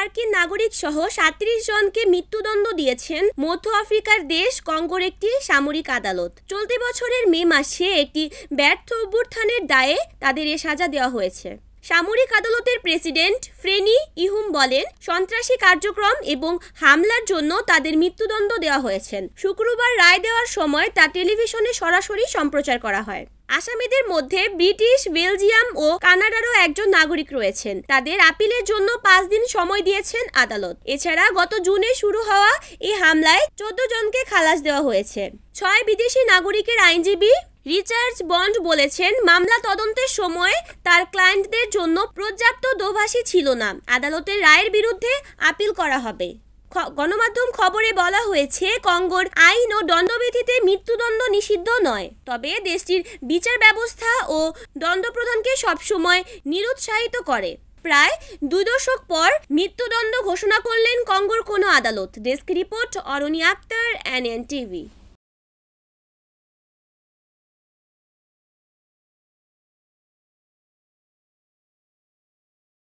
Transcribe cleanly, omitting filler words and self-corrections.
মার্কিন নাগরিক সহ ৩৭ জনকে মৃত্যুদণ্ড দিয়েছেন মধ্য আফ্রিকার দেশ কঙ্গোর একটি সামরিক আদালত। চলতি বছরের মে মাসে একটি ব্যর্থ অভ্যুত্থানের দায়ে তাদের এ সাজা দেওয়া হয়েছে। সামরিক আদালতের প্রেসিডেন্ট ফ্রেনি ইহুম বলেন, সন্ত্রাসী কার্যক্রম এবং হামলার জন্য তাদের মৃত্যুদণ্ড দেওয়া হয়েছে। শুক্রবার রায় দেওয়ার সময় তা টেলিভিশনে সরাসরি সম্প্রচার করা হয়। আসামিদের মধ্যে ব্রিটিশ, বেলজিয়াম ও কানাডারও একজন নাগরিক রয়েছেন। তাদের আপিলের জন্য 5 দিন সময় দিয়েছেন আদালত। এছাড়া গত জুনে শুরু হওয়া এই হামলায় 14 জনকে খালাস দেওয়া হয়েছে। 6 বিদেশি নাগরিকের আইনজীবী রিচার্ড বন্ড বলেছেন, মামলা তদন্তের সময় তার ক্লায়েন্টদের জন্য পর্যাপ্ত দোভাষী ছিল না। আদালতের রায়ের বিরুদ্ধে আপিল করা হবে। গণমাধ্যম খবরে বলা হয়েছে, কঙ্গোর আইন ও দণ্ডবিধিতে মৃত্যুদণ্ড নিষিদ্ধ নয়, তবে দেশটির বিচার ব্যবস্থা ও দণ্ড প্রদানকে সবসময় নিরুৎসাহিত করে। প্রায় 2 দশক পর মৃত্যুদণ্ড ঘোষণা করলেন কঙ্গোর কোনো আদালত। ডেস্ক রিপোর্ট, অরণি আক্তার, NN TV।